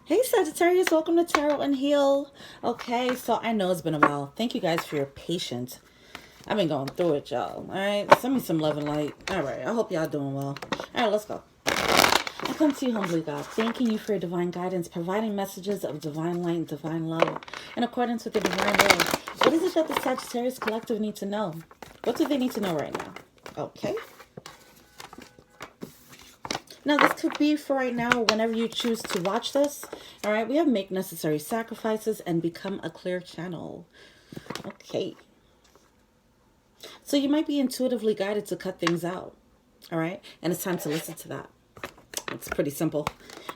Hey Sagittarius, welcome to Tarot and Heal. Okay, so I know it's been a while. Thank you guys for your patience. I've been going through it, y'all. Alright, send me some love and light. Alright, I hope y'all doing well. Alright, let's go. I come to you humbly, God, thanking you for your divine guidance, providing messages of divine light and divine love in accordance with the divine will. What is it that the Sagittarius Collective need to know? What do they need to know right now? Okay. Now, this could be for right now, whenever you choose to watch this. All right, we have make necessary sacrifices and become a clear channel. Okay. So you might be intuitively guided to cut things out. All right, and it's time to listen to that. It's pretty simple.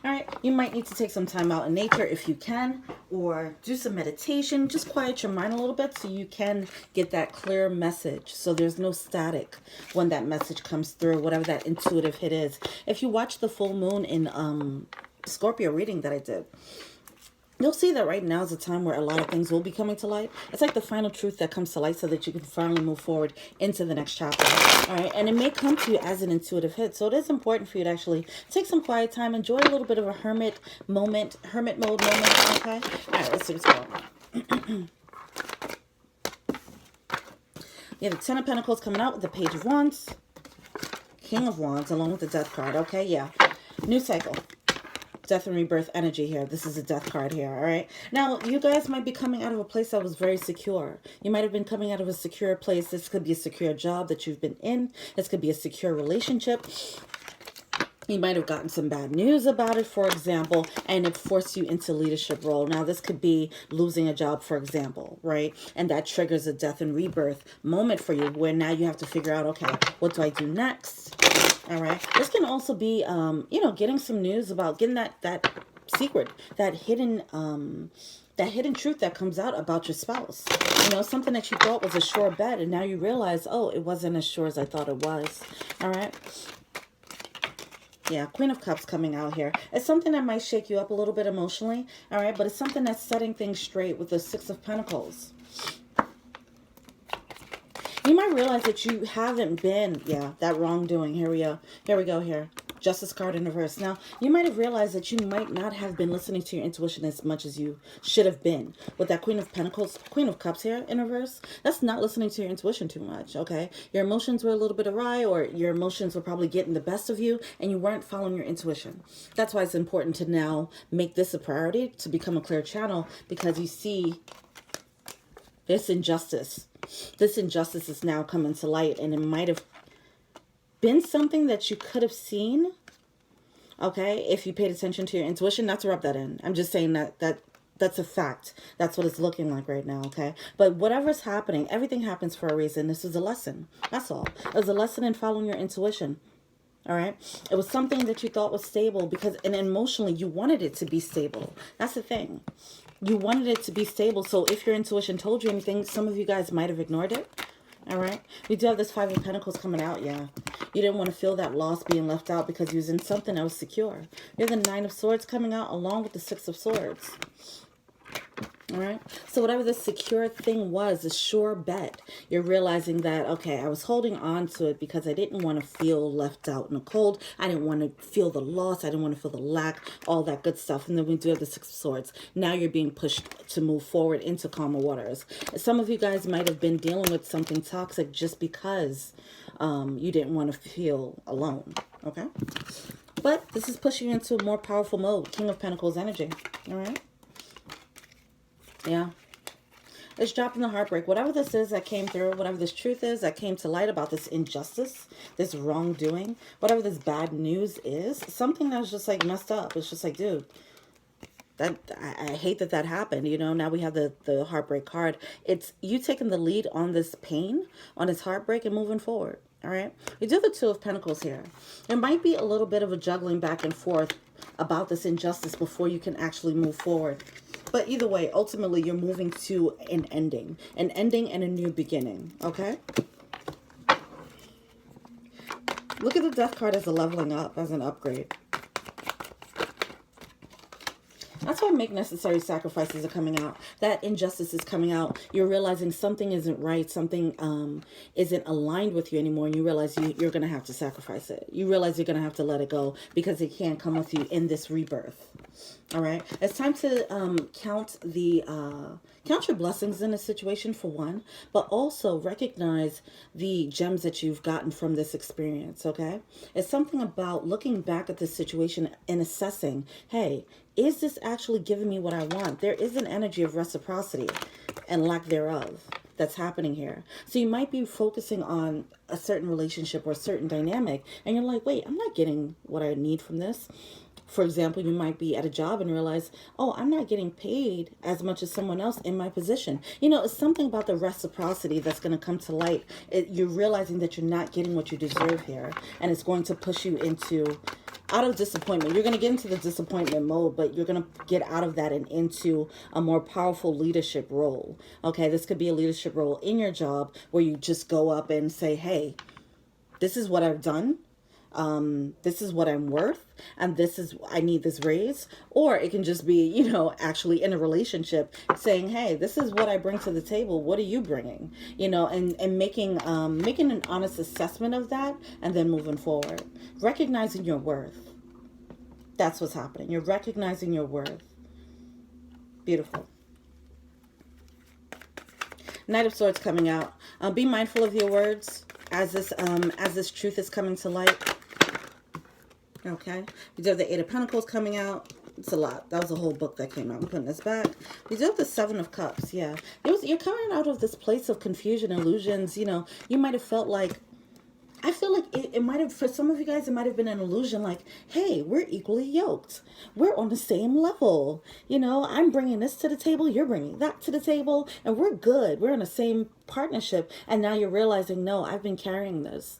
All right, you might need to take some time out in nature if you can, or do some meditation. Just quiet your mind a little bit so you can get that clear message. So there's no static when that message comes through, whatever that intuitive hit is. If you watch the full moon in Scorpio reading that I did, you'll see that right now is a time where a lot of things will be coming to light. It's like the final truth that comes to light so that you can finally move forward into the next chapter. All right. And it may come to you as an intuitive hit. So it is important for you to actually take some quiet time, enjoy a little bit of a hermit mode moment. Okay. All right. Let's see what's going on. You have the Ten of Pentacles coming out with the Page of Wands, King of Wands, along with the Death card. Okay. Yeah. New cycle. Death and rebirth energy here. This is a death card here, all right? Now, you guys might be coming out of a place that was very secure. You might have been coming out of a secure place. This could be a secure job that you've been in. This could be a secure relationship. You might have gotten some bad news about it, for example, and it forced you into leadership role. Now, this could be losing a job, for example, right? And that triggers a death and rebirth moment for you where now you have to figure out, okay, what do I do next? All right. This can also be, getting some news about getting that secret, that hidden truth that comes out about your spouse. You know, something that you thought was a sure bet, and now you realize, oh, it wasn't as sure as I thought it was. All right. Yeah, Queen of Cups coming out here. It's something that might shake you up a little bit emotionally. All right. But it's something that's setting things straight with the Six of Pentacles. You might realize that you haven't been, that wrongdoing. Here we go here. Justice card in reverse. Now, you might have realized that you might not have been listening to your intuition as much as you should have been. With that Queen of Pentacles, Queen of Cups here in reverse, that's not listening to your intuition too much, okay? Your emotions were a little bit awry, or your emotions were probably getting the best of you, and you weren't following your intuition. That's why it's important to now make this a priority, to become a clear channel, because you see this injustice. This injustice is now coming to light, and it might have been something that you could have seen, okay, if you paid attention to your intuition. Not to rub that in. I'm just saying that's a fact. That's what it's looking like right now, okay? But whatever's happening, everything happens for a reason. This is a lesson. That's all. It was a lesson in following your intuition. All right. It was something that you thought was stable and emotionally you wanted it to be stable. That's the thing. You wanted it to be stable. So if your intuition told you anything, some of you guys might have ignored it. All right. We do have this Five of Pentacles coming out. Yeah. You didn't want to feel that loss being left out because you was in something that was secure. You have the Nine of Swords coming out along with the Six of Swords. All right. So whatever the secure thing was, a sure bet, you're realizing that, okay, I was holding on to it because I didn't want to feel left out in the cold. I didn't want to feel the loss. I didn't want to feel the lack, all that good stuff. And then we do have the Six of Swords. Now you're being pushed to move forward into calmer waters. Some of you guys might have been dealing with something toxic just because you didn't want to feel alone. Okay. But this is pushing you into a more powerful mode. King of Pentacles energy. All right. Yeah. It's dropping the heartbreak. Whatever this is that came through, whatever this truth is that came to light about this injustice, this wrongdoing, whatever this bad news is, something that was just like messed up. It's just like, dude, I hate that happened. You know, now we have the heartbreak card. It's you taking the lead on this pain, on this heartbreak, and moving forward. All right. We do the Two of Pentacles here. There might be a little bit of a juggling back and forth about this injustice before you can actually move forward. But either way, ultimately, you're moving to an ending and a new beginning, okay? Look at the Death card as a leveling up, as an upgrade. That's why make necessary sacrifices are coming out. That injustice is coming out. You're realizing something isn't right. Something isn't aligned with you anymore. And you realize you're going to have to sacrifice it. You realize you're going to have to let it go because it can't come with you in this rebirth. All right, it's time to count your blessings in a situation for one, but also recognize the gems that you've gotten from this experience. Okay, it's something about looking back at this situation and assessing, hey, is this actually giving me what I want? There is an energy of reciprocity and lack thereof that's happening here. So you might be focusing on a certain relationship or a certain dynamic, and you're like, wait, I'm not getting what I need from this. For example, you might be at a job and realize, oh, I'm not getting paid as much as someone else in my position. You know, it's something about the reciprocity that's going to come to light. You're realizing that you're not getting what you deserve here, and it's going to push you into out of disappointment. You're going to get into the disappointment mode, but you're going to get out of that and into a more powerful leadership role. Okay, this could be a leadership role in your job where you just go up and say, hey, this is what I've done. This is what I'm worth, and I need this raise. Or it can just be, you know, actually in a relationship saying, hey, this is what I bring to the table. What are you bringing? You know, and making an honest assessment of that, and then moving forward. Recognizing your worth. That's what's happening. You're recognizing your worth. Beautiful. Knight of Swords coming out. Be mindful of your words as this truth is coming to light. Okay, we do have the Eight of Pentacles coming out. It's a lot. That was a whole book that came out. I'm putting this back. We do have the Seven of Cups. Yeah, you're coming out of this place of confusion, illusions. You know, you might have felt like, I feel like it might have, for some of you guys, it might have been an illusion like, hey, we're equally yoked. We're on the same level. You know, I'm bringing this to the table. You're bringing that to the table. And we're good. We're in the same partnership. And now you're realizing, no, I've been carrying this.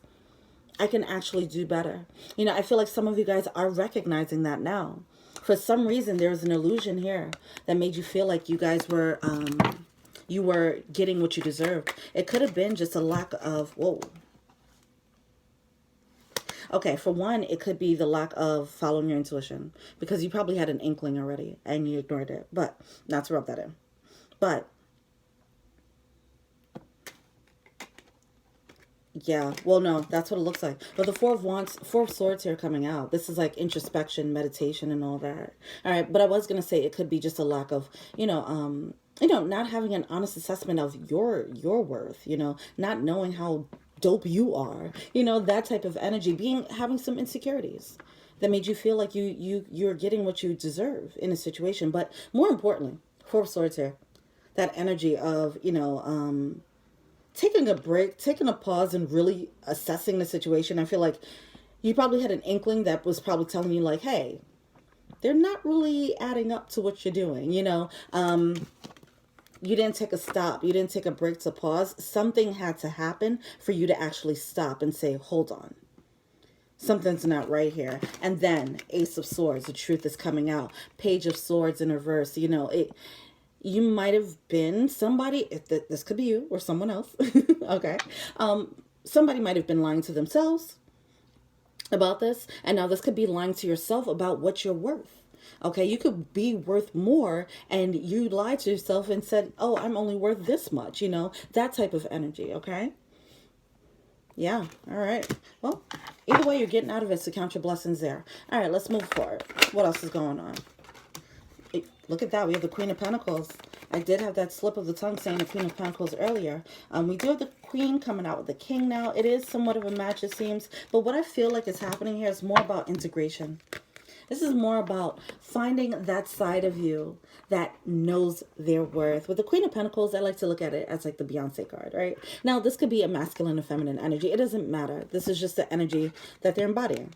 I can actually do better. You know, I feel like some of you guys are recognizing that now. For some reason, there was an illusion here that made you feel like you guys were, you were getting what you deserved. It could have been just a lack of, whoa. Okay, for one, it could be the lack of following your intuition, because you probably had an inkling already and you ignored it. But not to rub that in. But yeah, well, no, that's what it looks like. But the Four of Wands, Four of Swords here coming out. This is like introspection, meditation, and all that. All right, but I was gonna say it could be just a lack of, not having an honest assessment of your worth. You know, not knowing how dope you are. You know, that type of energy. Having some insecurities that made you feel like you're getting what you deserve in a situation. But more importantly, Four of Swords here, that energy of taking a break, taking a pause, and really assessing the situation. I feel like you probably had an inkling that was probably telling you like, hey, they're not really adding up to what you're doing. You know, you didn't take a stop. You didn't take a break to pause. Something had to happen for you to actually stop and say, hold on. Something's not right here. And then Ace of Swords, the truth is coming out. Page of Swords in reverse. You know, you might have been somebody, this could be you or someone else, okay? Somebody might have been lying to themselves about this, and now this could be lying to yourself about what you're worth, okay? You could be worth more, and you lied to yourself and said, oh, I'm only worth this much, you know? That type of energy, okay? Yeah, all right. Well, either way, you're getting out of it, so count your blessings there. All right, let's move forward. What else is going on? Look at that. We have the Queen of Pentacles. I did have that slip of the tongue saying the Queen of Pentacles earlier. We do have the Queen coming out with the King now. It is somewhat of a match, it seems. But what I feel like is happening here is more about integration. This is more about finding that side of you that knows their worth. With the Queen of Pentacles, I like to look at it as like the Beyonce card, right? Now, this could be a masculine or feminine energy. It doesn't matter. This is just the energy that they're embodying.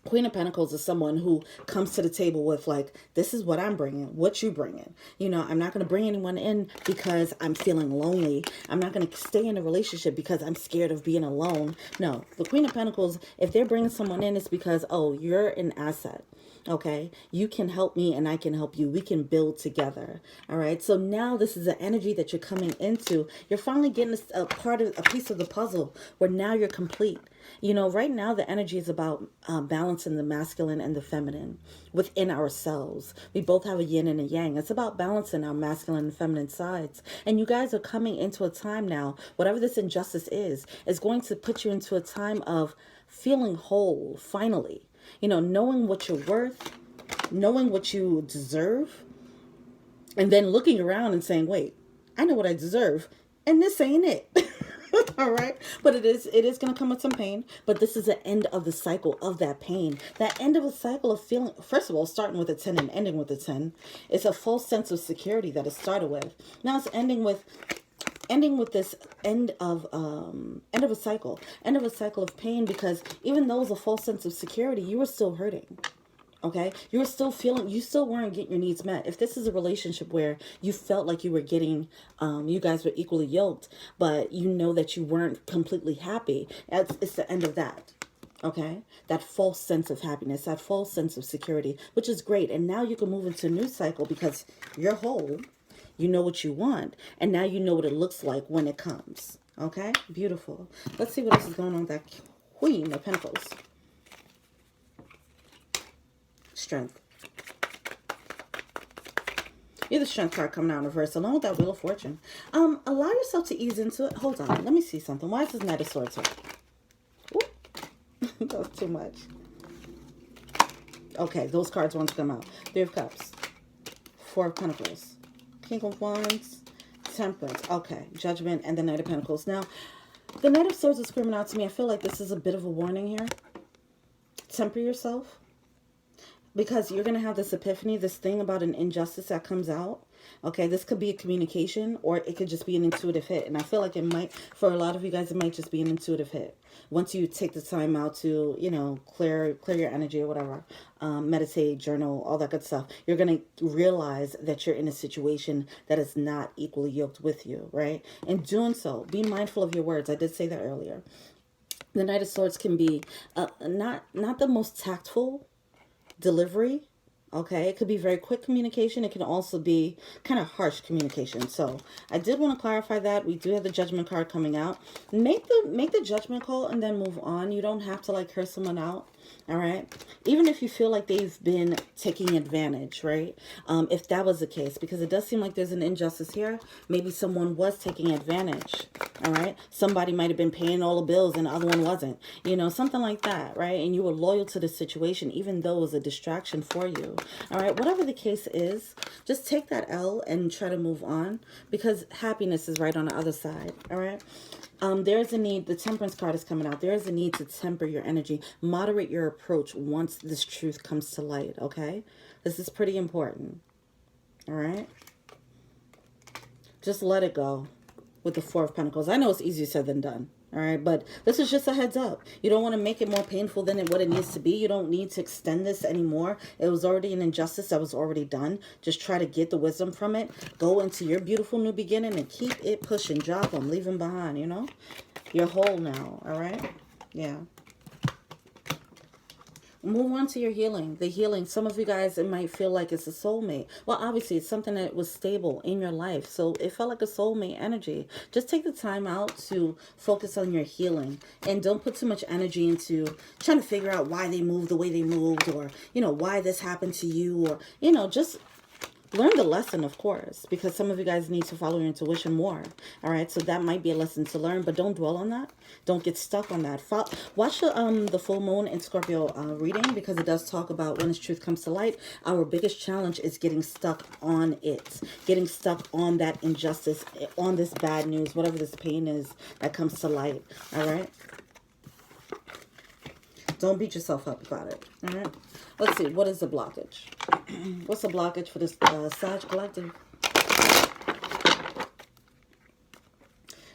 Queen of Pentacles is someone who comes to the table with like, this is what I'm bringing, what you bringing. You know, I'm not going to bring anyone in because I'm feeling lonely. I'm not going to stay in a relationship because I'm scared of being alone. No, the Queen of Pentacles, if they're bringing someone in, it's because, oh, you're an asset. Okay, you can help me and I can help you. We can build together. All right, so now this is the energy that you're coming into. You're finally getting a piece of the puzzle where now you're complete. You know, right now the energy is about balancing the masculine and the feminine within ourselves. We both have a yin and a yang. It's about balancing our masculine and feminine sides. And you guys are coming into a time now, whatever this injustice is going to put you into a time of feeling whole, finally. You know, knowing what you're worth, knowing what you deserve, and then looking around and saying, wait, I know what I deserve, and this ain't it. All right, but it is going to come with some pain, but this is the end of the cycle of that pain, that end of a cycle of feeling. First of all, starting with a 10 and ending with a 10, it's a false sense of security that it started with. Now it's ending with this end of a cycle, of pain, because even though it was a false sense of security, you were still hurting. Okay, you were still feeling, you still weren't getting your needs met. If this is a relationship where you felt like you were getting, you guys were equally yoked, but you know that you weren't completely happy, it's the end of that. Okay, that false sense of happiness, that false sense of security, which is great. And now you can move into a new cycle because you're whole, you know what you want, and now you know what it looks like when it comes. Okay, beautiful. Let's see what else is going on with that Queen of Pentacles. Strength. You're the Strength card coming out in reverse, along with that Wheel of Fortune. Allow yourself to ease into it. Hold on, let me see something. Why is this Knight of Swords here? That was too much. Okay, those cards want to come out. Three of Cups, Four of Pentacles, King of Wands, Temperance. Okay, Judgment, and the Knight of Pentacles. Now, the Knight of Swords is screaming out to me. I feel like this is a bit of a warning here. Temper yourself. Because you're going to have this epiphany, this thing about an injustice that comes out. Okay, this could be a communication, or it could just be an intuitive hit. And I feel like it might, for a lot of you guys, it might just be an intuitive hit. Once you take the time out to, you know, clear your energy or whatever, meditate, journal, all that good stuff, you're going to realize that you're in a situation that is not equally yoked with you, right? In doing so, be mindful of your words. I did say that earlier. The Knight of Swords can be not the most tactful delivery. Okay, it could be very quick communication. It can also be kind of harsh communication. So I did want to clarify that. We do have the Judgment card coming out. Make the judgment call and then move on. You don't have to like curse someone out. All right, even if you feel like they've been taking advantage, right? If that was the case, because it does seem like there's an injustice here. Maybe someone was taking advantage. All right, somebody might have been paying all the bills and the other one wasn't, you know, something like that, right? And you were loyal to the situation, even though it was a distraction for you. All right, whatever the case is, just take that L and try to move on, because happiness is right on the other side. All right. There's a need, the Temperance card is coming out. There is a need to temper your energy, moderate your approach once this truth comes to light, okay? This is pretty important, all right? Just let it go with the Four of Pentacles. I know it's easier said than done, all right? But this is just a heads up. You don't want to make it more painful than what it needs to be. You don't need to extend this anymore. It was already an injustice that was already done. Just try to get the wisdom from it. Go into your beautiful new beginning and keep it pushing. Drop them. Leave them behind, you know? You're whole now, all right? Yeah. Move on to your healing. The healing. Some of you guys, it might feel like it's a soulmate. Well, obviously, it's something that was stable in your life. So it felt like a soulmate energy. Just take the time out to focus on your healing. And don't put too much energy into trying to figure out why they moved the way they moved. Or, you know, why this happened to you. Or, you know, just learn the lesson, of course, because some of you guys need to follow your intuition more. All right, so that might be a lesson to learn, but don't dwell on that. Don't get stuck on that. Watch the full moon in Scorpio reading, because it does talk about when this truth comes to light. Our biggest challenge is getting stuck on it, getting stuck on that injustice, on this bad news, whatever this pain is that comes to light. All right. Don't beat yourself up about it. All right. Let's see. What is the blockage? What's the blockage for this Sag collective?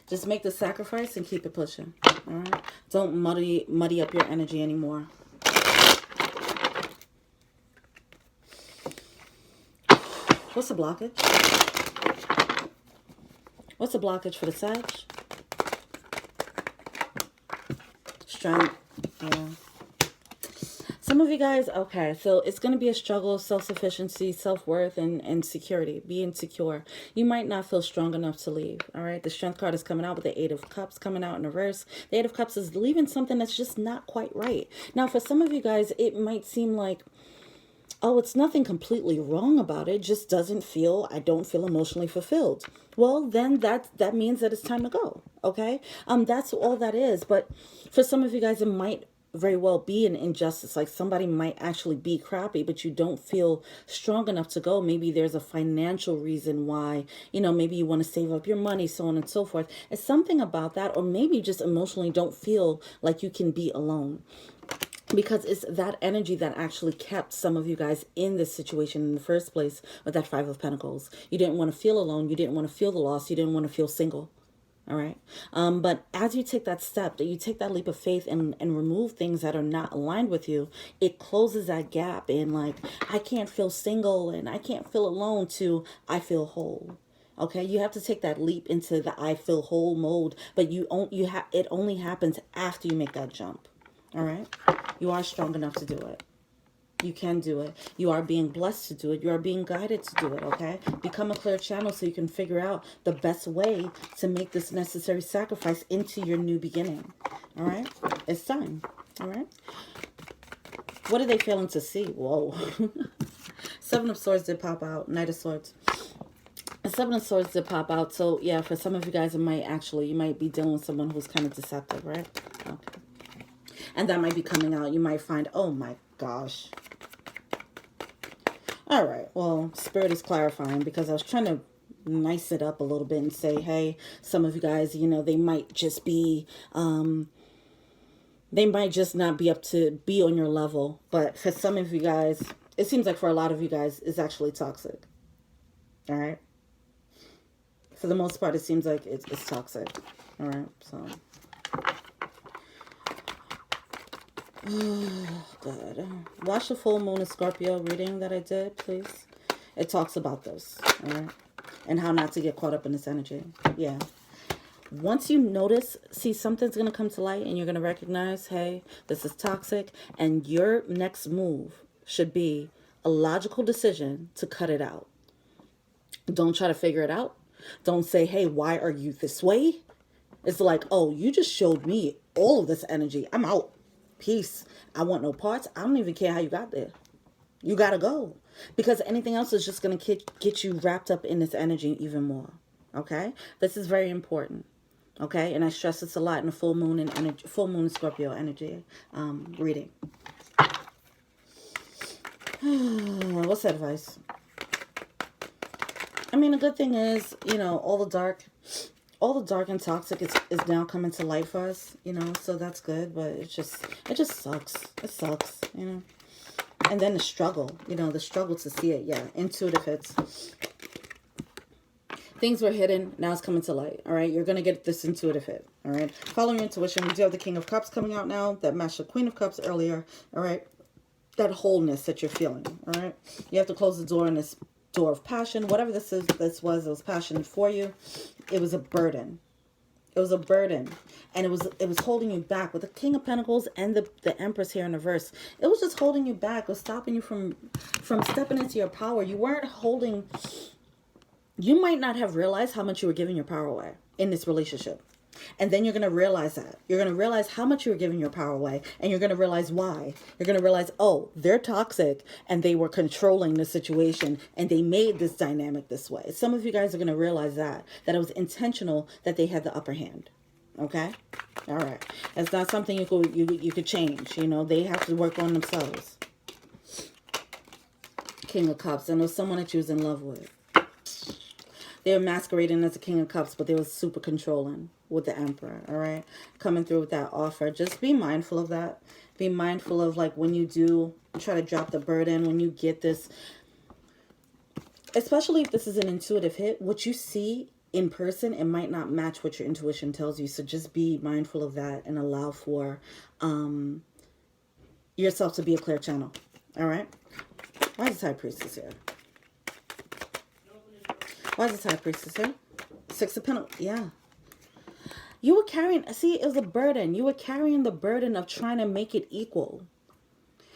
Just make the sacrifice and keep it pushing. All right. Don't muddy up your energy anymore. What's the blockage? What's the blockage for the Sag? Strength. Yeah. Some of you guys, okay, so it's going to be a struggle of self-sufficiency, self-worth, and security, being secure. You might not feel strong enough to leave, all right? The Strength card is coming out with the Eight of Cups coming out in reverse. The Eight of Cups is leaving something that's just not quite right. Now, for some of you guys, it might seem like, oh, it's nothing completely wrong about it. It just doesn't feel, I don't feel emotionally fulfilled. Well, then that means that it's time to go, okay? That's all that is. But for some of you guys, it might very well be an injustice. Like somebody might actually be crappy, but you don't feel strong enough to go. Maybe there's a financial reason why, you know, maybe you want to save up your money, so on and so forth. It's something about that. Or maybe you just emotionally don't feel like you can be alone, because it's that energy that actually kept some of you guys in this situation in the first place with that Five of Pentacles. You didn't want to feel alone. You didn't want to feel the loss. You didn't want to feel single. All right. But as you take that step, that you take that leap of faith and remove things that are not aligned with you, it closes that gap in like, I can't feel single and I can't feel alone to I feel whole. Okay, you have to take that leap into the I feel whole mode, but it only happens after you make that jump. All right. You are strong enough to do it. You can do it. You are being blessed to do it. You are being guided to do it, okay? Become a clear channel so you can figure out the best way to make this necessary sacrifice into your new beginning. All right? It's time. All right? What are they failing to see? Whoa. Seven of Swords did pop out. Knight of Swords. Seven of Swords did pop out. So, yeah, for some of you guys, you might be dealing with someone who's kind of deceptive, right? Okay. And that might be coming out. You might find, oh my gosh. All right. Well, Spirit is clarifying because I was trying to nice it up a little bit and say, hey, some of you guys, you know, they might just be, they might just not be up to be on your level. But for some of you guys, it seems like for a lot of you guys, it's actually toxic. All right. For the most part, it seems like it's toxic. All right. So. Oh, God. Watch the full moon of Scorpio reading that I did, please. It talks about this, all right? And how not to get caught up in this energy. Yeah. Once you notice, see, something's going to come to light and you're going to recognize, hey, this is toxic. And your next move should be a logical decision to cut it out. Don't try to figure it out. Don't say, hey, why are you this way? It's like, oh, you just showed me all of this energy. I'm out. Peace. I want no parts. I don't even care how you got there. You got to go. Because anything else is just going to get you wrapped up in this energy even more. Okay? This is very important. Okay? And I stress this a lot in the full moon and energy, full moon Scorpio energy reading. What's that advice? I mean, the good thing is, you know, all the dark and toxic is now coming to light for us, you know, so that's good, but it just sucks. It sucks, you know. And then the struggle, you know, the struggle to see it, yeah, intuitive hits. Things were hidden, now it's coming to light, all right? You're going to get this intuitive hit, all right? Follow your intuition. We do have the King of Cups coming out now, that matched the Queen of Cups earlier, all right? That wholeness that you're feeling, all right? You have to close the door on this door of passion. Whatever this was passion for you. It was a burden. It was a burden. And it was holding you back. With the King of Pentacles and the Empress here in the verse, it was just holding you back. It was stopping you from stepping into your power. You weren't holding... You might not have realized how much you were giving your power away in this relationship. And then you're going to realize that. You're going to realize how much you were giving your power away. And you're going to realize why. You're going to realize, oh, they're toxic and they were controlling the situation and they made this dynamic this way. Some of you guys are going to realize that it was intentional that they had the upper hand. Okay? All right. It's not something you could change. You know, they have to work on themselves. King of Cups. And it was someone that you was in love with. They were masquerading as the King of Cups, but they were super controlling with the Emperor, all right? Coming through with that offer. Just be mindful of that. Be mindful of, like, when you do try to drop the burden, when you get this, especially if this is an intuitive hit, what you see in person, it might not match what your intuition tells you. So just be mindful of that and allow for yourself to be a clear channel, all right? Why is the High Priestess here? Why is the High Priestess here? Six of Pentacles. Yeah. You were carrying... See, it was a burden. You were carrying the burden of trying to make it equal.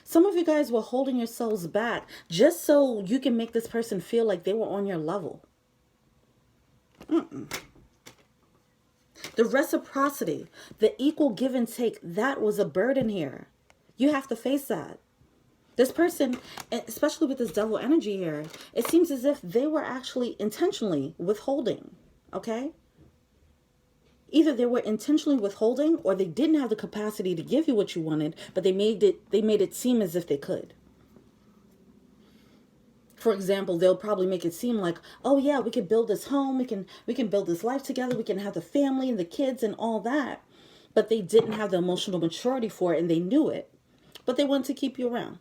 Some of you guys were holding yourselves back just so you can make this person feel like they were on your level. The reciprocity, the equal give and take, that was a burden here. You have to face that. This person, especially with this devil energy here, it seems as if they were actually intentionally withholding, okay? Either they were intentionally withholding, or they didn't have the capacity to give you what you wanted, but they made it seem as if they could. For example, they'll probably make it seem like, oh yeah, we can build this home, we can build this life together, we can have the family and the kids and all that. But they didn't have the emotional maturity for it, and they knew it. But they wanted to keep you around.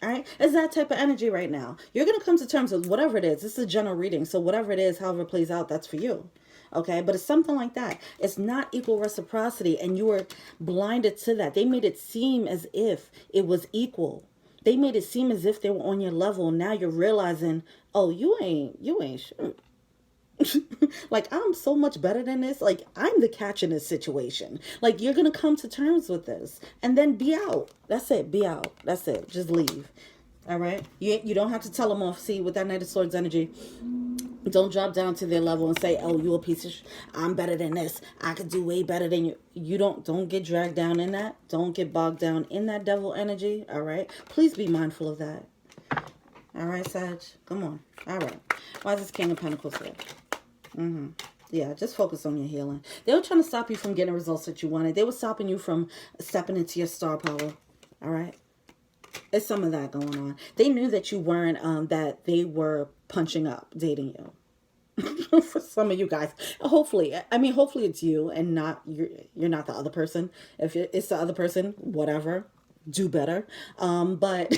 All right? It's that type of energy right now. You're going to come to terms with whatever it is. This is a general reading. So whatever it is, however it plays out, that's for you. Okay? But it's something like that. It's not equal reciprocity, and you were blinded to that. They made it seem as if it was equal. They made it seem as if they were on your level. Now you're realizing, oh, you ain't sure. Like, I'm so much better than this. Like, I'm the catch in this situation. Like, you're going to come to terms with this and then be out. That's it. Be out. That's it. Just leave. All right. You don't have to tell them off. See, with that Knight of Swords energy, don't drop down to their level and say, oh, you a piece of I'm better than this. I could do way better than you. You don't get dragged down in that. Don't get bogged down in that devil energy. All right. Please be mindful of that. All right, Sag. Come on. All right. Why is this King of Pentacles here? Yeah, just focus on your healing. They were trying to stop you from getting results that you wanted. They were stopping you from stepping into your star power. All right. It's some of that going on. They knew that you weren't, that they were punching up, dating you. For some of you guys. Hopefully it's you and not, you're not the other person. If it's the other person, whatever, do better. But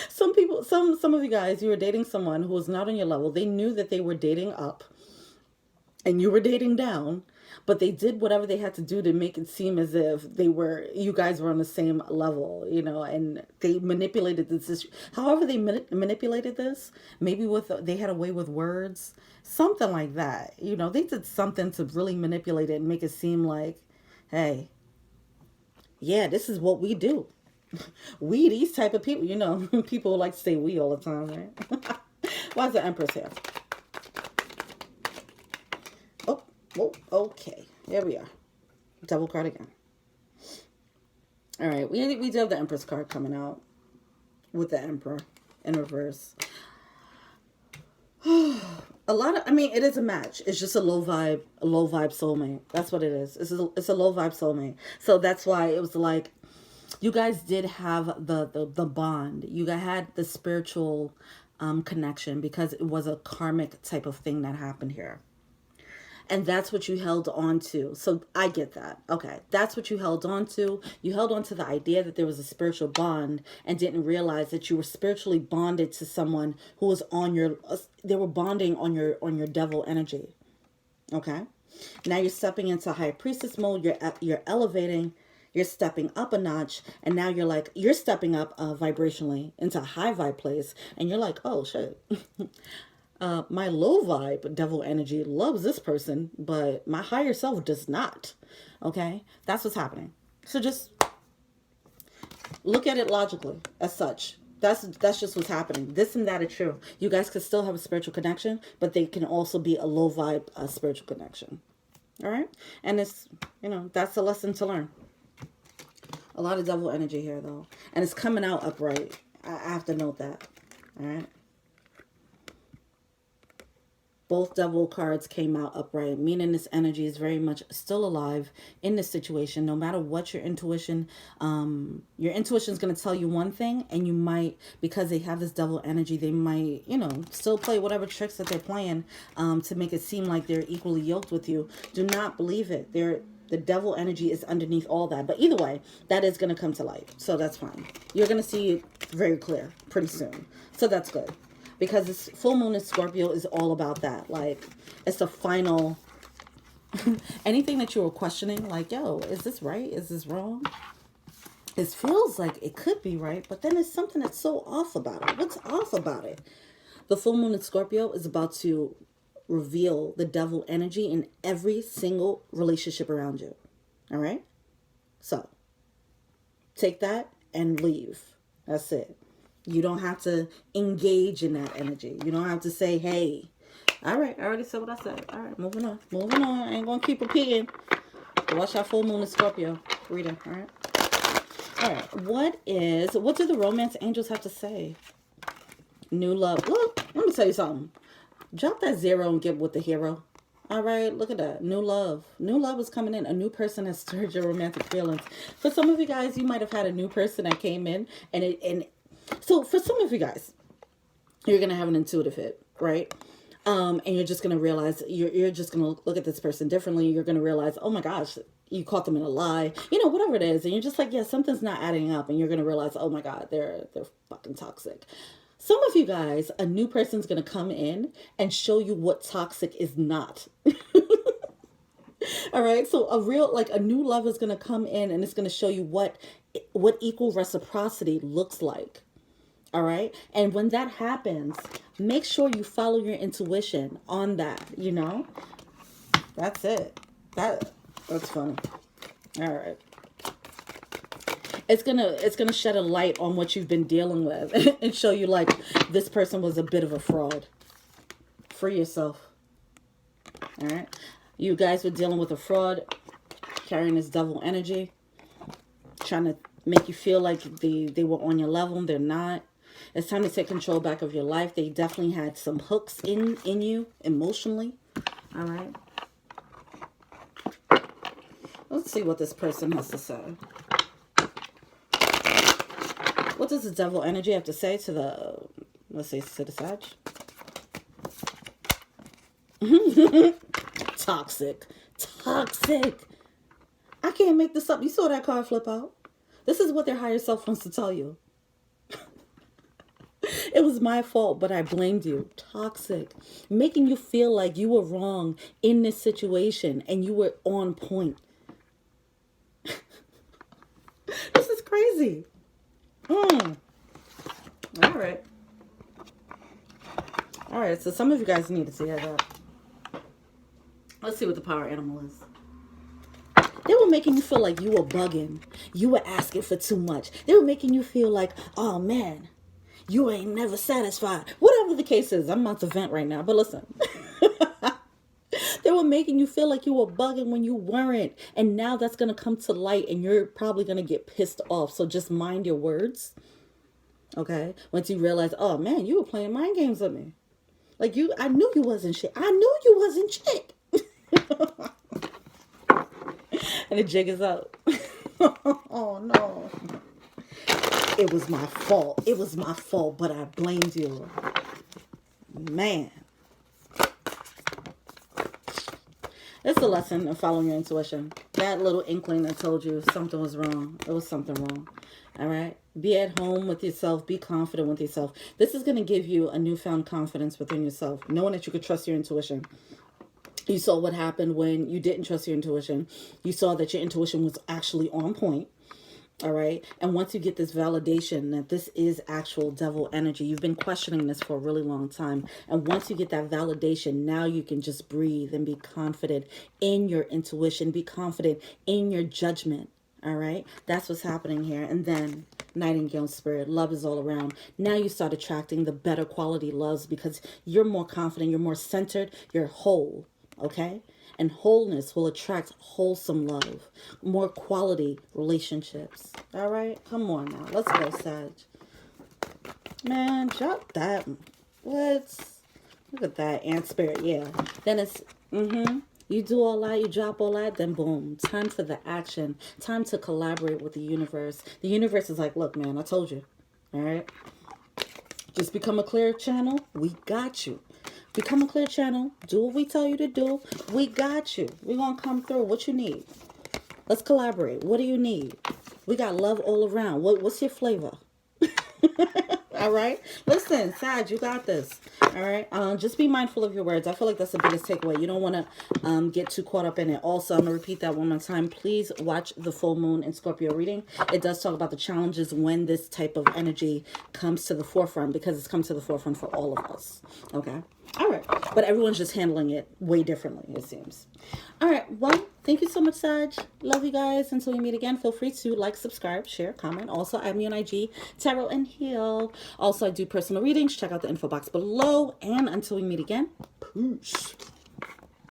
some people, some of you guys, you were dating someone who was not on your level. They knew that they were dating up and you were dating down, but they did whatever they had to do to make it seem as if you guys were on the same level, and they manipulated this. However they manipulated this, maybe they had a way with words, something like that. They did something to really manipulate it and make it seem like, hey, yeah, this is what we do. We, these type of people, people like to say we all the time, right? Why is the Empress here? Oh, okay. There we are. Double card again. All right. We do have the Empress card coming out with the Emperor in reverse. It is a match. It's just a low vibe soulmate. That's what it is. It's a low vibe soulmate. So that's why it was like, you guys did have the bond. You guys had the spiritual connection because it was a karmic type of thing that happened here. And that's what you held on to. So I get that. Okay. That's what you held on to. You held on to the idea that there was a spiritual bond and didn't realize that you were spiritually bonded to someone who was they were bonding on your devil energy. Okay. Now you're stepping into High Priestess mode. You're elevating. You're stepping up a notch. And now you're stepping up vibrationally into a high vibe place. And you're like, oh shit. My low vibe devil energy loves this person, but my higher self does not. Okay? That's what's happening. So just look at it logically as such. That's just what's happening. This and that are true. You guys could still have a spiritual connection, but they can also be a low vibe spiritual connection. All right? And it's, that's a lesson to learn. A lot of devil energy here, though. And it's coming out upright. I have to note that. All right? Both devil cards came out upright, meaning this energy is very much still alive in this situation. No matter what your intuition is going to tell you one thing, and you might, because they have this devil energy, they might, still play whatever tricks that they're playing to make it seem like they're equally yoked with you. Do not believe it. The devil energy is underneath all that. But either way, that is going to come to light. So that's fine. You're going to see it very clear pretty soon. So that's good. Because this full moon in Scorpio is all about that. Like, it's the final, anything that you were questioning, like, yo, is this right? Is this wrong? It feels like it could be right, but then there's something that's so off about it. What's off about it? The full moon in Scorpio is about to reveal the devil energy in every single relationship around you. All right? So, take that and leave. That's it. You don't have to engage in that energy. You don't have to say, hey. All right, I already said what I said. All right, moving on. Moving on. I ain't going to keep repeating. Watch out, full moon in Scorpio. Reader, all right? All right, what do the romance angels have to say? New love. Look, let me tell you something. Drop that 0 and get with the hero. All right, look at that. New love. New love is coming in. A new person has stirred your romantic feelings. For some of you guys, you might have had a new person that came in, and so for some of you guys, you're gonna have an intuitive hit, right? And you're just gonna realize you're just gonna look at this person differently. You're gonna realize, oh my gosh, you caught them in a lie, you know, whatever it is, and you're just like, yeah, something's not adding up, and you're gonna realize, oh my god, they're fucking toxic. Some of you guys, a new person's gonna come in and show you what toxic is not. All right, so a new love is gonna come in and it's gonna show you what equal reciprocity looks like. All right, and when that happens, make sure you follow your intuition on that. You know, that's it. That's funny. All right. It's gonna shed a light on what you've been dealing with and show you like this person was a bit of a fraud. Free yourself. All right, you guys were dealing with a fraud, carrying this devil energy, trying to make you feel like they were on your level. They're not. It's time to take control back of your life. They definitely had some hooks in you emotionally. All right. Let's see what this person has to say. What does the devil energy have to say to the, let's say, to the Sag? Toxic. Toxic. I can't make this up. You saw that card flip out. This is what their higher self wants to tell you. It was my fault, but I blamed you. Toxic. Making you feel like you were wrong in this situation and you were on point. This is crazy. All right. All right, so some of you guys need to hear that. Let's see what the power animal is. They were making you feel like you were bugging. You were asking for too much. They were making you feel like, oh man, you ain't never satisfied. Whatever the case is, I'm about to vent right now, but listen. They were making you feel like you were bugging when you weren't. And now that's going to come to light and you're probably going to get pissed off. So just mind your words. Okay? Once you realize, oh man, you were playing mind games with me. Like I knew you wasn't shit. I knew you wasn't shit. And the jig is up. Oh no. It was my fault. It was my fault, but I blamed you. Man. It's a lesson of following your intuition. That little inkling that told you something was wrong. It was something wrong. All right? Be at home with yourself. Be confident with yourself. This is going to give you a newfound confidence within yourself. Knowing that you could trust your intuition. You saw what happened when you didn't trust your intuition. You saw that your intuition was actually on point. All right. And once you get this validation that this is actual devil energy, you've been questioning this for a really long time. And once you get that validation, now you can just breathe and be confident in your intuition, be confident in your judgment. All right. That's what's happening here. And then Nightingale spirit, love is all around. Now you start attracting the better quality loves because you're more confident, you're more centered, you're whole. Okay. And wholeness will attract wholesome love, more quality relationships. All right, come on now, let's go, Sag. Man, drop that. What? Look at that, ant spirit. Yeah. Then it's You do all that, you drop all that, then boom, time for the action. Time to collaborate with the universe. The universe is like, look, man, I told you. All right. Just become a clear channel. We got you. Become a clear channel. Do what we tell you to do. We got you. We're going to come through. What you need? Let's collaborate. What do you need? We got love all around. What's your flavor? All right. Listen, Sag, you got this. All right. Just be mindful of your words. I feel like that's the biggest takeaway. You don't want to get too caught up in it. Also, I'm going to repeat that one more time. Please watch the full moon in Scorpio reading. It does talk about the challenges when this type of energy comes to the forefront because it's come to the forefront for all of us. Okay. All right. But everyone's just handling it way differently, it seems. All right. Well, thank you so much, Sag. Love you guys. Until we meet again, feel free to like, subscribe, share, comment. Also, add me on IG, Tarot and Heal. Also, I do personal readings. Check out the info box below. And until we meet again, peace.